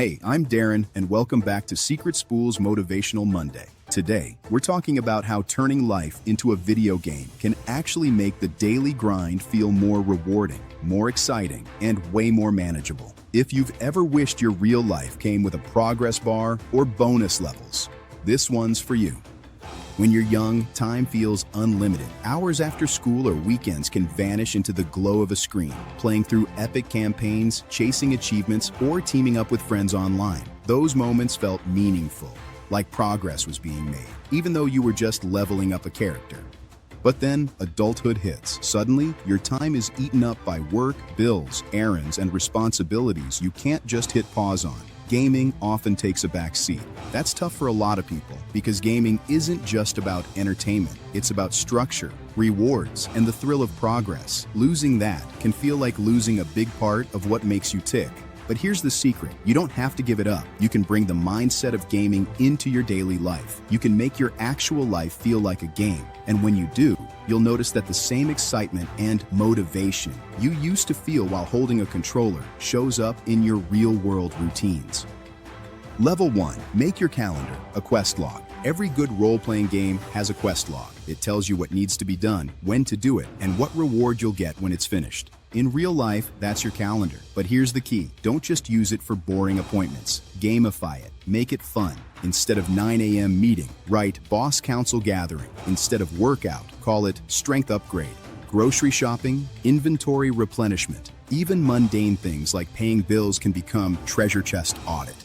Hey, I'm Darren, and welcome back to SecretSpool's Motivational Monday. Today, we're talking about how turning life into a video game can actually make the daily grind feel more rewarding, more exciting, and way more manageable. If you've ever wished your real life came with a progress bar or bonus levels, this one's for you. When you're young, time feels unlimited. Hours after school or weekends can vanish into the glow of a screen, playing through epic campaigns, chasing achievements, or teaming up with friends online. Those moments felt meaningful, like progress was being made, even though you were just leveling up a character. But then, adulthood hits. Suddenly, your time is eaten up by work, bills, errands, and responsibilities you can't just hit pause on. Gaming often takes a back seat. That's tough for a lot of people because gaming isn't just about entertainment. It's about structure, rewards, and the thrill of progress. Losing that can feel like losing a big part of what makes you tick. But here's the secret. You don't have to give it up. You can bring the mindset of gaming into your daily life. You can make your actual life feel like a game. And when you do, you'll notice that the same excitement and motivation you used to feel while holding a controller shows up in your real-world routines. Level 1. Make your calendar a quest log. Every good role-playing game has a quest log. It tells you what needs to be done, when to do it, and what reward you'll get when it's finished. In real life, that's your calendar. But here's the key. Don't just use it for boring appointments. Gamify it. Make it fun. Instead of 9 a.m. meeting, write boss council gathering. Instead of workout, call it strength upgrade. Grocery shopping, inventory replenishment. Even mundane things like paying bills can become treasure chest audit.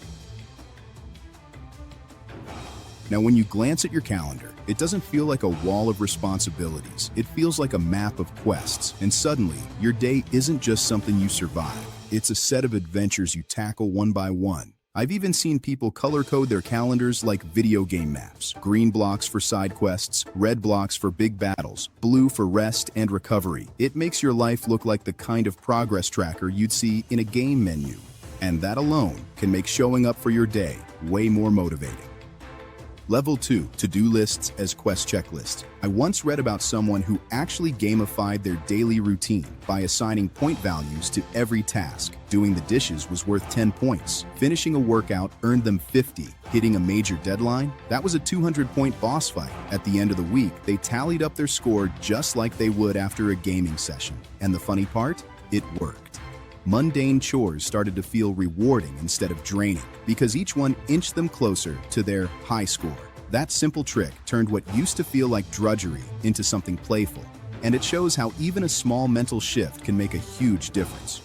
Now, when you glance at your calendar, it doesn't feel like a wall of responsibilities. It feels like a map of quests. And suddenly, your day isn't just something you survive. It's a set of adventures you tackle one by one. I've even seen people color code their calendars like video game maps. Green blocks for side quests, red blocks for big battles, blue for rest and recovery. It makes your life look like the kind of progress tracker you'd see in a game menu. And that alone can make showing up for your day way more motivating. Level 2. To-do lists as quest checklists. I once read about someone who actually gamified their daily routine by assigning point values to every task. Doing the dishes was worth 10 points. Finishing a workout earned them 50. Hitting a major deadline? That was a 200-point boss fight. At the end of the week, they tallied up their score just like they would after a gaming session. And the funny part? It worked. Mundane chores started to feel rewarding instead of draining because each one inched them closer to their high score. That simple trick turned what used to feel like drudgery into something playful, and it shows how even a small mental shift can make a huge difference.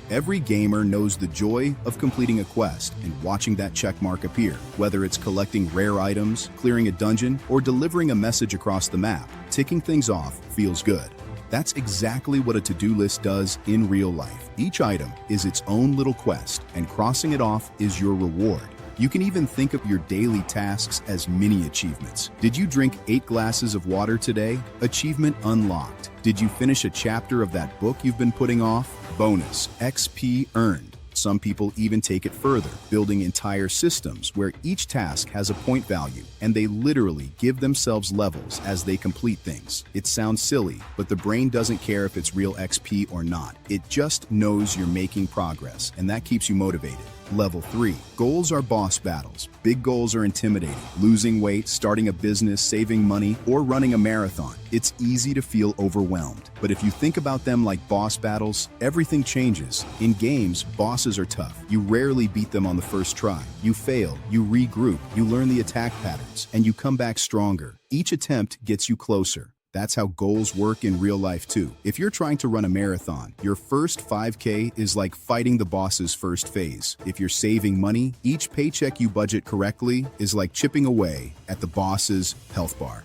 Every gamer knows the joy of completing a quest and watching that checkmark appear, whether it's collecting rare items, clearing a dungeon, or delivering a message across the map. Ticking things off feels good. That's exactly what a to-do list does in real life. Each item is its own little quest, and crossing it off is your reward. You can even think of your daily tasks as mini achievements. Did you drink 8 glasses of water today? Achievement unlocked. Did you finish a chapter of that book you've been putting off? Bonus, XP earned. Some people even take it further, building entire systems where each task has a point value, and they literally give themselves levels as they complete things. It sounds silly, but the brain doesn't care if it's real XP or not. It just knows you're making progress, and that keeps you motivated. Level 3. Goals are boss battles. Big goals are intimidating. Losing weight, starting a business, saving money, or running a marathon. It's easy to feel overwhelmed. But if you think about them like boss battles, everything changes. In games, bosses are tough. You rarely beat them on the first try. You fail, you regroup, you learn the attack patterns, and you come back stronger. Each attempt gets you closer. That's how goals work in real life too. If you're trying to run a marathon, your first 5K is like fighting the boss's first phase. If you're saving money, each paycheck you budget correctly is like chipping away at the boss's health bar.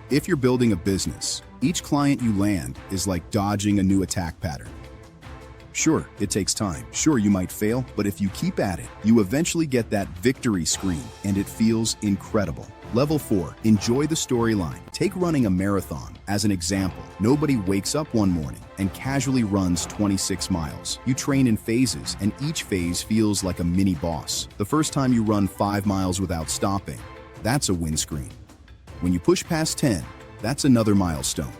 If you're building a business, each client you land is like dodging a new attack pattern. Sure, it takes time. Sure, you might fail, but if you keep at it, you eventually get that victory screen, and it feels incredible. Level 4. Enjoy the storyline. Take running a marathon as an example. Nobody wakes up one morning and casually runs 26 miles. You train in phases, and each phase feels like a mini boss. The first time you run 5 miles without stopping, that's a win screen. When you push past 10, that's another milestone.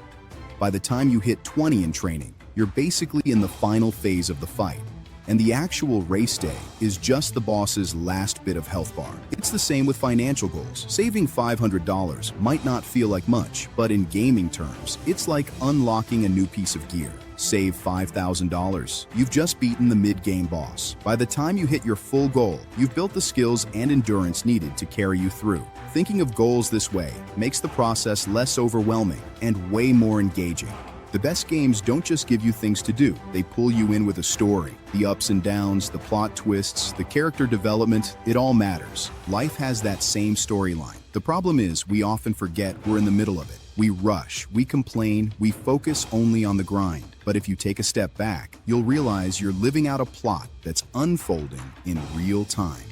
By the time you hit 20 in training, you're basically in the final phase of the fight. and the actual race day is just the boss's last bit of health bar. It's the same with financial goals. Saving $500 might not feel like much, but in gaming terms, it's like unlocking a new piece of gear. Save $5,000. You've just beaten the mid-game boss. By the time you hit your full goal, you've built the skills and endurance needed to carry you through. Thinking of goals this way makes the process less overwhelming and way more engaging. The best games don't just give you things to do, they pull you in with a story. The ups and downs, the plot twists, the character development, it all matters. Life has that same storyline. The problem is, we often forget we're in the middle of it. We rush, we complain, we focus only on the grind. But if you take a step back, you'll realize you're living out a plot that's unfolding in real time.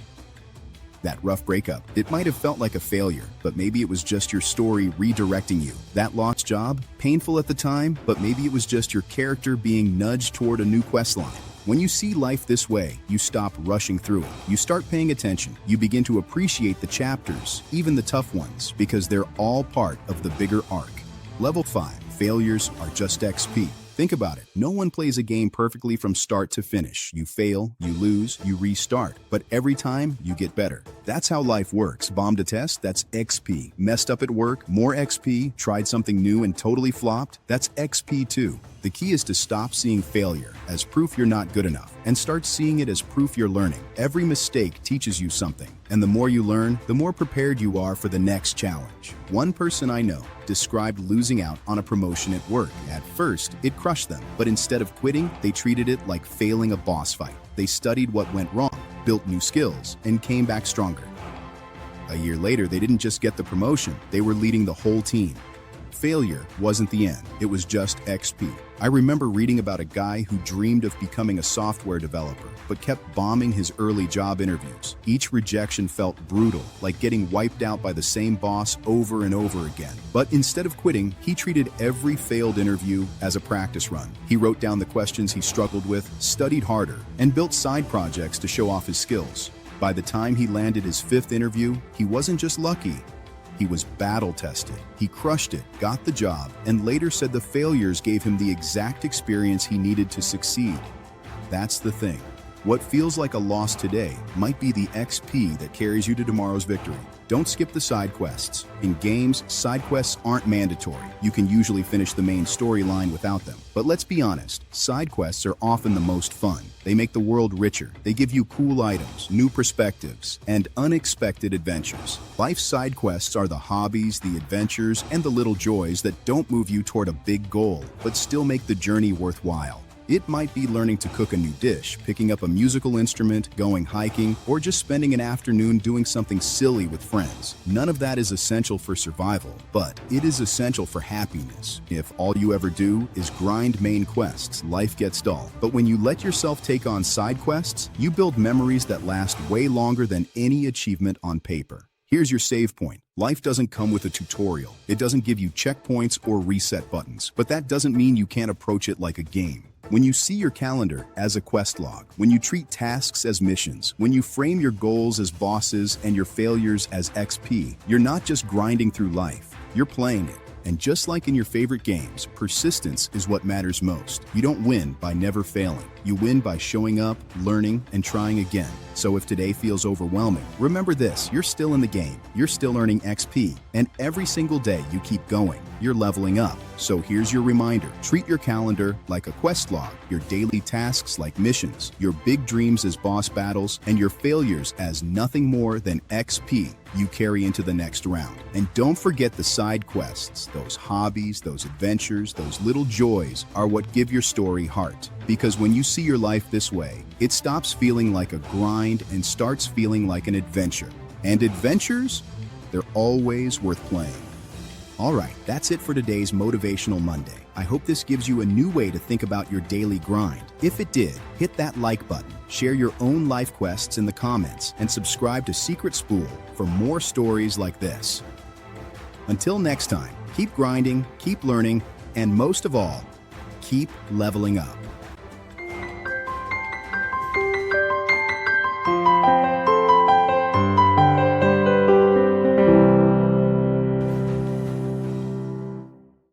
That rough breakup, it might have felt like a failure, but maybe it was just your story redirecting you. That lost job, painful at the time, but maybe it was just your character being nudged toward a new quest line. When you see life this way, you stop rushing through it. You start paying attention. You begin to appreciate the chapters, even the tough ones, because they're all part of the bigger arc. Level 5, failures are just XP. Think about it. No one plays a game perfectly from start to finish. You fail, you lose, you restart. But every time, you get better. That's how life works. Bombed a test? That's XP. Messed up at work? More XP. Tried something new and totally flopped? That's XP too. The key is to stop seeing failure as proof you're not good enough and start seeing it as proof you're learning. Every mistake teaches you something, and the more you learn, the more prepared you are for the next challenge. One person I know described losing out on a promotion at work. At first, it crushed them, but instead of quitting, they treated it like failing a boss fight. They studied what went wrong, built new skills, and came back stronger. A year later, they didn't just get the promotion, they were leading the whole team. Failure wasn't the end, it was just XP. I remember reading about a guy who dreamed of becoming a software developer, but kept bombing his early job interviews. Each rejection felt brutal, like getting wiped out by the same boss over and over again. But instead of quitting, he treated every failed interview as a practice run. He wrote down the questions he struggled with, studied harder, and built side projects to show off his skills. By the time he landed his 5th interview, he wasn't just lucky. He was battle-tested. He crushed it, got the job, and later said the failures gave him the exact experience he needed to succeed. That's the thing. What feels like a loss today might be the XP that carries you to tomorrow's victory. Don't skip the side quests. In games, side quests aren't mandatory. You can usually finish the main storyline without them. But let's be honest, side quests are often the most fun. They make the world richer. They give you cool items, new perspectives, and unexpected adventures. Life's side quests are the hobbies, the adventures, and the little joys that don't move you toward a big goal, but still make the journey worthwhile. It might be learning to cook a new dish, picking up a musical instrument, going hiking, or just spending an afternoon doing something silly with friends. None of that is essential for survival, but it is essential for happiness. If all you ever do is grind main quests, life gets dull. But when you let yourself take on side quests, you build memories that last way longer than any achievement on paper. Here's your save point. Life doesn't come with a tutorial. It doesn't give you checkpoints or reset buttons, but that doesn't mean you can't approach it like a game. When you see your calendar as a quest log, when you treat tasks as missions, when you frame your goals as bosses and your failures as XP, you're not just grinding through life, you're playing it. And just like in your favorite games, persistence is what matters most. You don't win by never failing. You win by showing up, learning, and trying again. So if today feels overwhelming, remember this: you're still in the game, you're still earning XP, and every single day you keep going, you're leveling up. So here's your reminder: treat your calendar like a quest log, your daily tasks like missions, your big dreams as boss battles, and your failures as nothing more than XP you carry into the next round. And don't forget the side quests, those hobbies, those adventures, those little joys are what give your story heart. Because when you see your life this way, it stops feeling like a grind and starts feeling like an adventure. And adventures, they're always worth playing. All right, that's it for today's Motivational Monday. I hope this gives you a new way to think about your daily grind. If it did, hit that like button, share your own life quests in the comments, and subscribe to SecretSpool for more stories like this. Until next time, keep grinding, keep learning, and most of all, keep leveling up.